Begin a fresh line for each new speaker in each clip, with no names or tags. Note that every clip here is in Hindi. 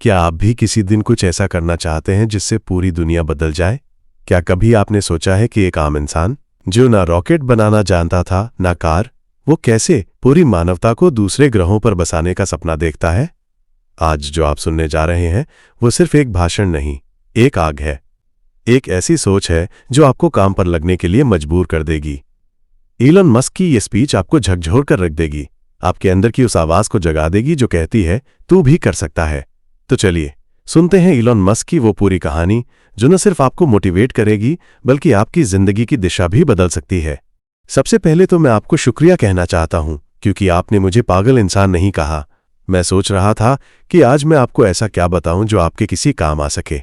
क्या आप भी किसी दिन कुछ ऐसा करना चाहते हैं जिससे पूरी दुनिया बदल जाए? क्या कभी आपने सोचा है कि एक आम इंसान जो ना रॉकेट बनाना जानता था ना कार, वो कैसे पूरी मानवता को दूसरे ग्रहों पर बसाने का सपना देखता है? आज जो आप सुनने जा रहे हैं वो सिर्फ एक भाषण नहीं, एक आग है। एक ऐसी सोच है जो आपको काम पर लगने के लिए मजबूर कर देगी। इलॉन मस्क की ये स्पीच आपको झकझोर कर रख देगी, आपके अंदर की उस आवाज को जगा देगी जो कहती है तू भी कर सकता है। तो चलिए सुनते हैं इलॉन मस्क की वो पूरी कहानी जो न सिर्फ आपको मोटिवेट करेगी बल्कि आपकी जिंदगी की दिशा भी बदल सकती है। सबसे पहले तो मैं आपको शुक्रिया कहना चाहता हूं क्योंकि आपने मुझे पागल इंसान नहीं कहा। मैं सोच रहा था कि आज मैं आपको ऐसा क्या बताऊं जो आपके किसी काम आ सके।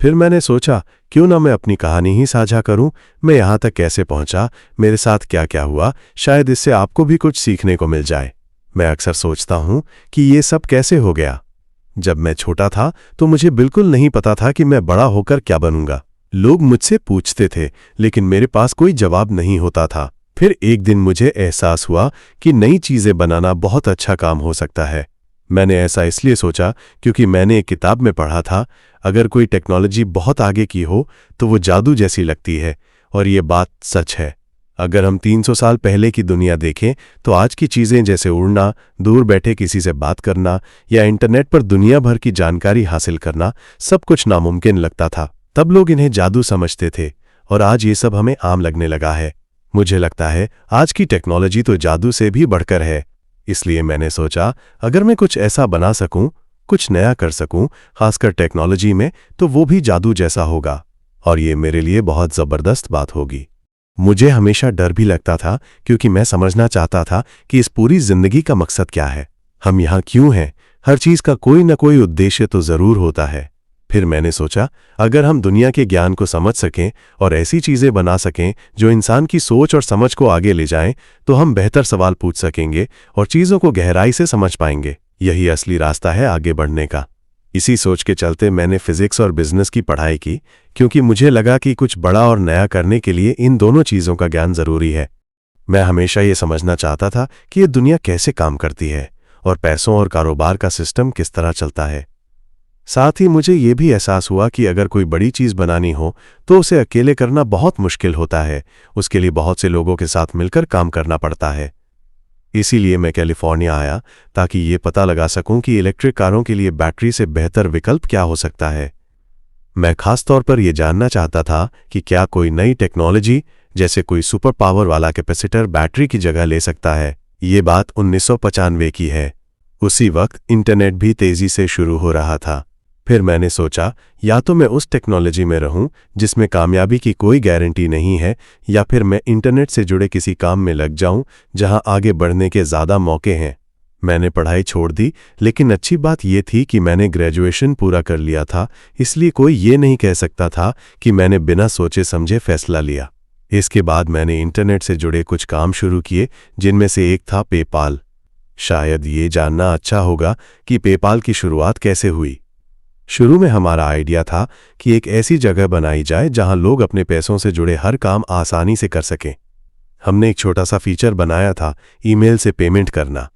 फिर मैंने सोचा क्यों ना मैं अपनी कहानी ही साझा करूं, मैं यहां तक कैसे पहुंचा, मेरे साथ क्या क्या हुआ, शायद इससे आपको भी कुछ सीखने को मिल जाए। मैं अक्सर सोचता हूं कि ये सब कैसे हो गया। जब मैं छोटा था तो मुझे बिल्कुल नहीं पता था कि मैं बड़ा होकर क्या बनूंगा। लोग मुझसे पूछते थे लेकिन मेरे पास कोई जवाब नहीं होता था। फिर एक दिन मुझे एहसास हुआ कि नई चीजें बनाना बहुत अच्छा काम हो सकता है। मैंने ऐसा इसलिए सोचा क्योंकि मैंने एक किताब में पढ़ा था, अगर कोई टेक्नोलॉजी बहुत आगे की हो तो वो जादू जैसी लगती है, और ये बात सच है। अगर हम 300 साल पहले की दुनिया देखें तो आज की चीजें जैसे उड़ना, दूर बैठे किसी से बात करना या इंटरनेट पर दुनिया भर की जानकारी हासिल करना, सब कुछ नामुमकिन लगता था। तब लोग इन्हें जादू समझते थे और आज ये सब हमें आम लगने लगा है। मुझे लगता है आज की टेक्नोलॉजी तो जादू से भी बढ़कर है। इसलिए मैंने सोचा अगर मैं कुछ ऐसा बना सकूं, कुछ नया कर सकूं, खासकर टेक्नोलॉजी में, तो वो भी जादू जैसा होगा और ये मेरे लिए बहुत जबरदस्त बात होगी। मुझे हमेशा डर भी लगता था क्योंकि मैं समझना चाहता था कि इस पूरी जिंदगी का मकसद क्या है, हम यहाँ क्यों हैं। हर चीज का कोई न कोई उद्देश्य तो जरूर होता है। फिर मैंने सोचा अगर हम दुनिया के ज्ञान को समझ सकें और ऐसी चीजें बना सकें जो इंसान की सोच और समझ को आगे ले जाएं, तो हम बेहतर सवाल पूछ सकेंगे और चीजों को गहराई से समझ पाएंगे। यही असली रास्ता है आगे बढ़ने का। इसी सोच के चलते मैंने फिजिक्स और बिजनेस की पढ़ाई की क्योंकि मुझे लगा कि कुछ बड़ा और नया करने के लिए इन दोनों चीजों का ज्ञान जरूरी है। मैं हमेशा ये समझना चाहता था कि ये दुनिया कैसे काम करती है और पैसों और कारोबार का सिस्टम किस तरह चलता है। साथ ही मुझे ये भी एहसास हुआ कि अगर कोई बड़ी चीज बनानी हो तो उसे अकेले करना बहुत मुश्किल होता है, उसके लिए बहुत से लोगों के साथ मिलकर काम करना पड़ता है। इसीलिए मैं कैलिफोर्निया आया ताकि ये पता लगा सकूं कि इलेक्ट्रिक कारों के लिए बैटरी से बेहतर विकल्प क्या हो सकता है। मैं खास तौर पर यह जानना चाहता था कि क्या कोई नई टेक्नोलॉजी जैसे कोई सुपर पावर वाला कैपेसिटर बैटरी की जगह ले सकता है। ये बात 1995 की है। उसी वक्त इंटरनेट भी तेजी से शुरू हो रहा था। फिर मैंने सोचा या तो मैं उस टेक्नोलॉजी में रहूं जिसमें कामयाबी की कोई गारंटी नहीं है, या फिर मैं इंटरनेट से जुड़े किसी काम में लग जाऊं जहां आगे बढ़ने के ज़्यादा मौके हैं। मैंने पढ़ाई छोड़ दी, लेकिन अच्छी बात यह थी कि मैंने ग्रेजुएशन पूरा कर लिया था, इसलिए कोई ये नहीं कह सकता था कि मैंने बिना सोचे समझे फैसला लिया। इसके बाद मैंने इंटरनेट से जुड़े कुछ काम शुरू किए, जिनमें से एक था पेपाल। शायद ये जानना अच्छा होगा कि पेपाल की शुरुआत कैसे हुई। शुरू में हमारा आइडिया था कि एक ऐसी जगह बनाई जाए जहां लोग अपने पैसों से जुड़े हर काम आसानी से कर सकें। हमने एक छोटा सा फीचर बनाया था, ईमेल से पेमेंट करना।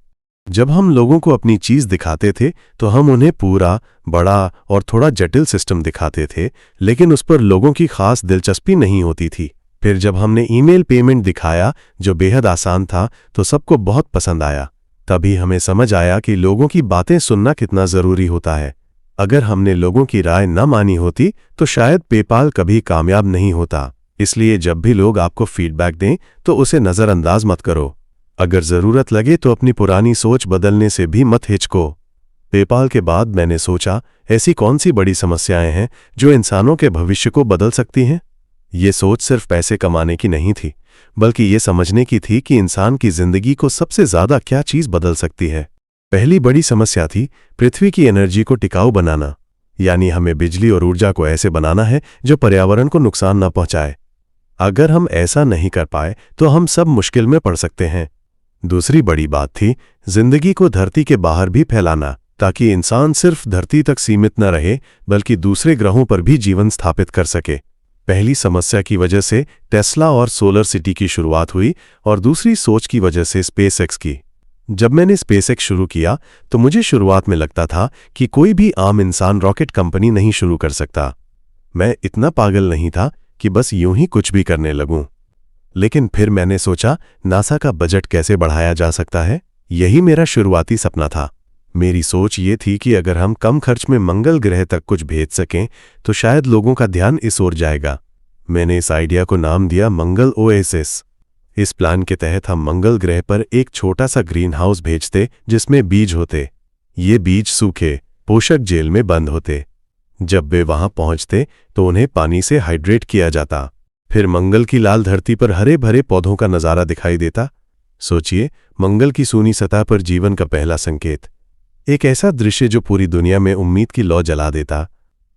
जब हम लोगों को अपनी चीज दिखाते थे तो हम उन्हें पूरा, बड़ा और थोड़ा जटिल सिस्टम दिखाते थे, लेकिन उस पर लोगों की खास दिलचस्पी नहीं होती थी। फिर जब हमने ईमेल पेमेंट दिखाया जो बेहद आसान था तो सबको बहुत पसंद आया। तभी हमें समझ आया कि लोगों की बातें सुनना कितना जरूरी होता है। अगर हमने लोगों की राय न मानी होती तो शायद पेपाल कभी कामयाब नहीं होता। इसलिए जब भी लोग आपको फीडबैक दें तो उसे नजरअंदाज मत करो। अगर जरूरत लगे तो अपनी पुरानी सोच बदलने से भी मत हिचको। पेपाल के बाद मैंने सोचा ऐसी कौन सी बड़ी समस्याएं हैं जो इंसानों के भविष्य को बदल सकती हैं। ये सोच सिर्फ पैसे कमाने की नहीं थी, बल्कि ये समझने की थी कि इंसान की जिंदगी को सबसे ज्यादा क्या चीज बदल सकती है। पहली बड़ी समस्या थी पृथ्वी की एनर्जी को टिकाऊ बनाना, यानी हमें बिजली और ऊर्जा को ऐसे बनाना है जो पर्यावरण को नुकसान न पहुंचाए। अगर हम ऐसा नहीं कर पाए तो हम सब मुश्किल में पड़ सकते हैं। दूसरी बड़ी बात थी जिंदगी को धरती के बाहर भी फैलाना, ताकि इंसान सिर्फ धरती तक सीमित न रहे बल्कि दूसरे ग्रहों पर भी जीवन स्थापित कर सके। पहली समस्या की वजह से टेस्ला और सोलर सिटी की शुरुआत हुई और दूसरी सोच की वजह से स्पेसएक्स की। जब मैंने स्पेसएक्स शुरू किया तो मुझे शुरुआत में लगता था कि कोई भी आम इंसान रॉकेट कंपनी नहीं शुरू कर सकता। मैं इतना पागल नहीं था कि बस यूं ही कुछ भी करने लगूं। लेकिन फिर मैंने सोचा, नासा का बजट कैसे बढ़ाया जा सकता है। यही मेरा शुरुआती सपना था। मेरी सोच ये थी कि अगर हम कम खर्च में मंगल ग्रह तक कुछ भेज सकें तो शायद लोगों का ध्यान इस ओर जाएगा। मैंने इस आइडिया को नाम दिया मंगल ओएसिस। इस प्लान के तहत हम मंगल ग्रह पर एक छोटा सा ग्रीन हाउस भेजते जिसमें बीज होते। ये बीज सूखे पोषक जेल में बंद होते। जब वे वहां पहुंचते तो उन्हें पानी से हाइड्रेट किया जाता। फिर मंगल की लाल धरती पर हरे भरे पौधों का नजारा दिखाई देता। सोचिए, मंगल की सूनी सतह पर जीवन का पहला संकेत। एक ऐसा दृश्य जो पूरी दुनिया में उम्मीद की लौ जला देता।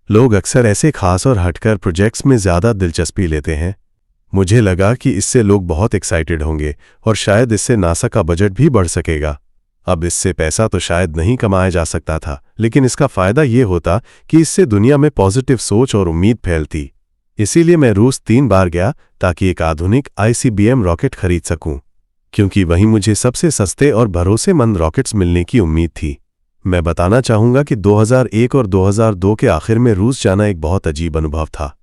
लोग अक्सर ऐसे खास और हटकर प्रोजेक्ट्स में ज्यादा दिलचस्पी लेते हैं। मुझे लगा कि इससे लोग बहुत एक्साइटेड होंगे और शायद इससे नासा का बजट भी बढ़ सकेगा। अब इससे पैसा तो शायद नहीं कमाया जा सकता था, लेकिन इसका फायदा ये होता कि इससे दुनिया में पॉजिटिव सोच और उम्मीद फैलती। इसीलिए मैं रूस 3 बार गया ताकि एक आधुनिक ICBM रॉकेट खरीद सकूं, क्योंकि वहीं मुझे सबसे सस्ते और भरोसेमंद रॉकेट्स मिलने की उम्मीद थी। मैं बताना चाहूंगा कि 2001 और 2002 के आखिर में रूस जाना एक बहुत अजीब अनुभव था।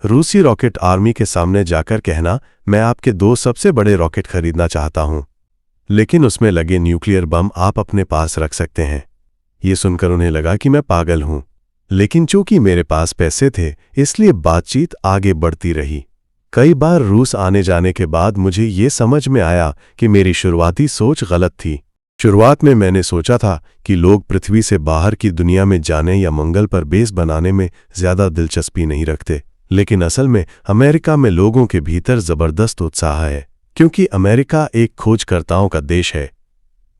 रूसी रॉकेट आर्मी के सामने जाकर कहना, मैं आपके 2 सबसे बड़े रॉकेट खरीदना चाहता हूं, लेकिन उसमें लगे न्यूक्लियर बम आप अपने पास रख सकते हैं। ये सुनकर उन्हें लगा कि मैं पागल हूं, लेकिन चूंकि मेरे पास पैसे थे इसलिए बातचीत आगे बढ़ती रही। कई बार रूस आने जाने के बाद मुझे ये समझ में आया कि मेरी शुरुआती सोच गलत थी। शुरुआत में मैंने सोचा था कि लोग पृथ्वी से बाहर की दुनिया में जाने या मंगल पर बेस बनाने में ज्यादा दिलचस्पी नहीं रखते, लेकिन असल में अमेरिका में लोगों के भीतर जबरदस्त उत्साह है, क्योंकि अमेरिका एक खोजकर्ताओं का देश है।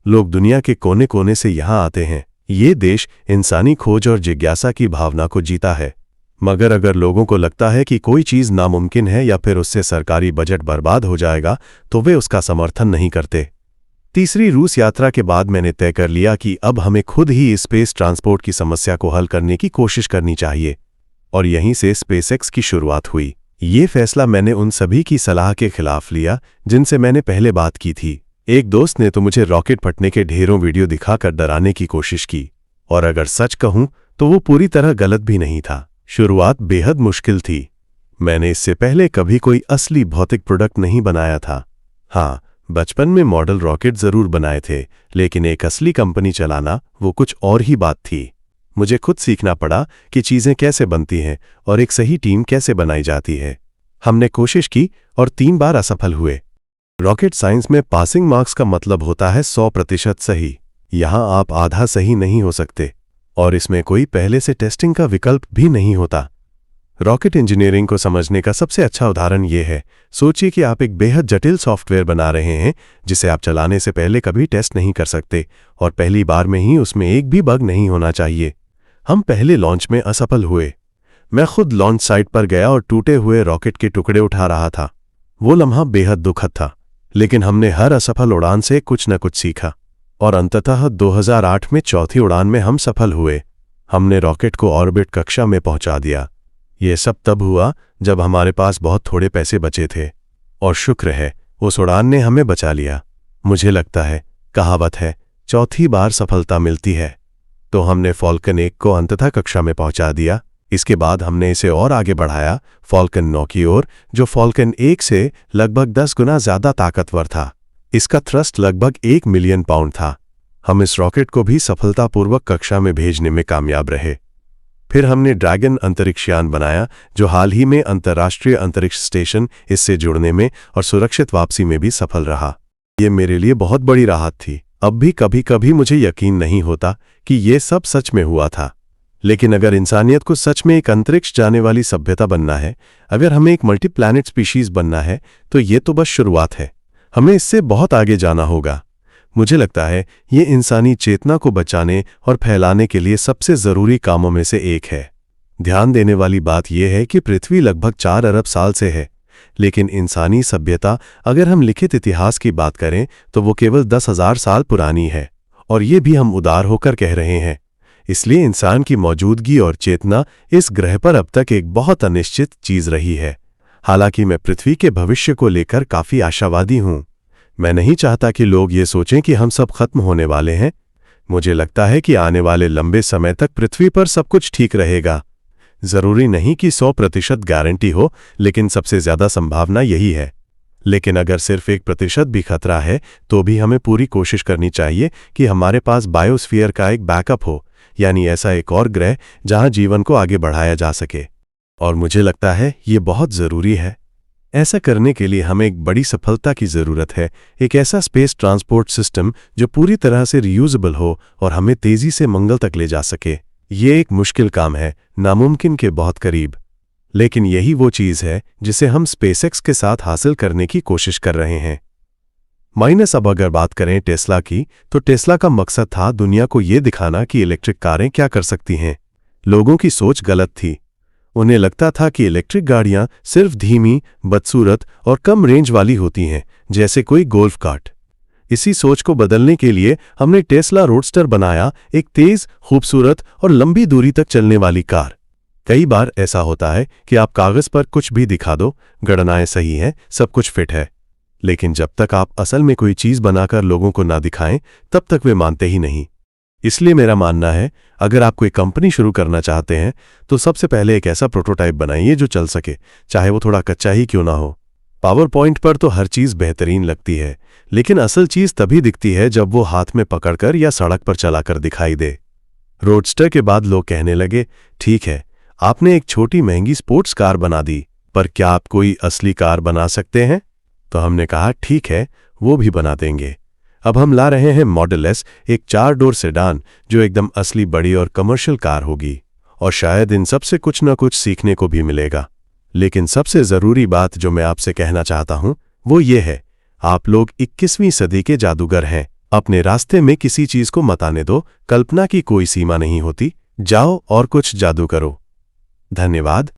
लोग दुनिया के कोने कोने से यहां आते हैं। ये देश इंसानी खोज और जिज्ञासा की भावना को जीता है। मगर अगर लोगों को लगता है कि कोई चीज नामुमकिन है या फिर उससे सरकारी बजट बर्बाद हो जाएगा तो वे उसका समर्थन नहीं करते। तीसरी रूस यात्रा के बाद मैंने तय कर लिया कि अब हमें खुद ही स्पेस ट्रांसपोर्ट की समस्या को हल करने की कोशिश करनी चाहिए, और यहीं से स्पेसएक्स की शुरुआत हुई। ये फैसला मैंने उन सभी की सलाह के खिलाफ लिया जिनसे मैंने पहले बात की थी। एक दोस्त ने तो मुझे रॉकेट फटने के ढेरों वीडियो दिखाकर डराने की कोशिश की, और अगर सच कहूं तो वो पूरी तरह गलत भी नहीं था। शुरुआत बेहद मुश्किल थी। मैंने इससे पहले कभी कोई असली भौतिक प्रोडक्ट नहीं बनाया था। हाँ, बचपन में मॉडल रॉकेट जरूर बनाए थे, लेकिन एक असली कंपनी चलाना वो कुछ और ही बात थी। मुझे खुद सीखना पड़ा कि चीजें कैसे बनती हैं और एक सही टीम कैसे बनाई जाती है। हमने कोशिश की और 3 बार असफल हुए। रॉकेट साइंस में पासिंग मार्क्स का मतलब होता है 100% सही। यहां आप आधा सही नहीं हो सकते, और इसमें कोई पहले से टेस्टिंग का विकल्प भी नहीं होता। रॉकेट इंजीनियरिंग को समझने का सबसे अच्छा उदाहरण यह है, सोचिए कि आप एक बेहद जटिल सॉफ्टवेयर बना रहे हैं जिसे आप चलाने से पहले कभी टेस्ट नहीं कर सकते, और पहली बार में ही उसमें एक भी बग नहीं होना चाहिए। हम पहले लॉन्च में असफल हुए। मैं खुद लॉन्च साइट पर गया और टूटे हुए रॉकेट के टुकड़े उठा रहा था। वो लम्हा बेहद दुखद था, लेकिन हमने हर असफल उड़ान से कुछ न कुछ सीखा, और अंततः 2008 में चौथी उड़ान में हम सफल हुए। हमने रॉकेट को ऑर्बिट कक्षा में पहुंचा दिया। ये सब तब हुआ जब हमारे पास बहुत थोड़े पैसे बचे थे, और शुक्र है उस उड़ान ने हमें बचा लिया। मुझे लगता है, कहावत है, चौथी बार सफलता मिलती है। तो हमने फॉल्कन 1 को अंततः कक्षा में पहुंचा दिया। इसके बाद हमने इसे और आगे बढ़ाया फॉल्कन 9 की ओर, जो फॉल्कन 1 से लगभग 10 गुना ज्यादा ताकतवर था। इसका थ्रस्ट लगभग 1 मिलियन पाउंड था। हम इस रॉकेट को भी सफलतापूर्वक कक्षा में भेजने में कामयाब रहे। फिर हमने ड्रैगन अंतरिक्ष यान बनाया, जो हाल ही में अंतर्राष्ट्रीय अंतरिक्ष स्टेशन इससे जुड़ने में और सुरक्षित वापसी में भी सफल रहा। ये मेरे लिए बहुत बड़ी राहत थी। अब भी कभी कभी मुझे यकीन नहीं होता कि ये सब सच में हुआ था। लेकिन अगर इंसानियत को सच में एक अंतरिक्ष जाने वाली सभ्यता बनना है, अगर हमें एक मल्टी प्लैनेट स्पीशीज बनना है, तो ये तो बस शुरुआत है। हमें इससे बहुत आगे जाना होगा। मुझे लगता है ये इंसानी चेतना को बचाने और फैलाने के लिए सबसे जरूरी कामों में से एक है। ध्यान देने वाली बात यह है कि पृथ्वी लगभग 4 अरब साल से है, लेकिन इंसानी सभ्यता, अगर हम लिखित इतिहास की बात करें तो वो केवल 10,000 साल पुरानी है, और ये भी हम उदार होकर कह रहे हैं। इसलिए इंसान की मौजूदगी और चेतना इस ग्रह पर अब तक एक बहुत अनिश्चित चीज रही है। हालांकि मैं पृथ्वी के भविष्य को लेकर काफी आशावादी हूं। मैं नहीं चाहता कि लोग ये सोचें कि हम सब खत्म होने वाले हैं। मुझे लगता है कि आने वाले लंबे समय तक पृथ्वी पर सब कुछ ठीक रहेगा। जरूरी नहीं कि 100% गारंटी हो, लेकिन सबसे ज्यादा संभावना यही है। लेकिन अगर सिर्फ 1% भी खतरा है तो भी हमें पूरी कोशिश करनी चाहिए कि हमारे पास बायोस्फीयर का एक बैकअप हो, यानी ऐसा एक और ग्रह जहां जीवन को आगे बढ़ाया जा सके। और मुझे लगता है ये बहुत जरूरी है। ऐसा करने के लिए हमें एक बड़ी सफलता की जरूरत है, एक ऐसा स्पेस ट्रांसपोर्ट सिस्टम जो पूरी तरह से रियूजेबल हो और हमें तेजी से मंगल तक ले जा सके। ये एक मुश्किल काम है, नामुमकिन के बहुत करीब, लेकिन यही वो चीज है जिसे हम स्पेसएक्स के साथ हासिल करने की कोशिश कर रहे हैं। अब अगर बात करें टेस्ला की, तो टेस्ला का मकसद था दुनिया को ये दिखाना कि इलेक्ट्रिक कारें क्या कर सकती हैं। लोगों की सोच गलत थी। उन्हें लगता था कि इलेक्ट्रिक गाड़ियां सिर्फ धीमी, बदसूरत और कम रेंज वाली होती हैं, जैसे कोई गोल्फ कार्ट। इसी सोच को बदलने के लिए हमने टेस्ला रोडस्टर बनाया, एक तेज, खूबसूरत और लंबी दूरी तक चलने वाली कार। कई बार ऐसा होता है कि आप कागज पर कुछ भी दिखा दो, गणनाएं सही हैं, सब कुछ फिट है, लेकिन जब तक आप असल में कोई चीज बनाकर लोगों को ना दिखाएं, तब तक वे मानते ही नहीं। इसलिए मेरा मानना है, अगर आप कोई कंपनी शुरू करना चाहते हैं तो सबसे पहले एक ऐसा प्रोटोटाइप बनाइए जो चल सके, चाहे वो थोड़ा कच्चा ही क्यों ना हो। पावर पॉइंट पर तो हर चीज बेहतरीन लगती है, लेकिन असल चीज तभी दिखती है जब वो हाथ में पकड़कर या सड़क पर चलाकर दिखाई दे। रोडस्टर के बाद लोग कहने लगे, ठीक है, आपने एक छोटी महंगी स्पोर्ट्स कार बना दी, पर क्या आप कोई असली कार बना सकते हैं? तो हमने कहा, ठीक है, वो भी बना देंगे। अब हम ला रहे हैं मॉडल एस, एक 4 डोर सेडान जो एकदम असली बड़ी और कमर्शियल कार होगी। और शायद इन सब से कुछ न कुछ सीखने को भी मिलेगा। लेकिन सबसे जरूरी बात जो मैं आपसे कहना चाहता हूं वो ये है, आप लोग 21वीं सदी के जादूगर हैं। अपने रास्ते में किसी चीज को मत आने दो, कल्पना की कोई सीमा नहीं होती। जाओ और कुछ जादू करो। धन्यवाद।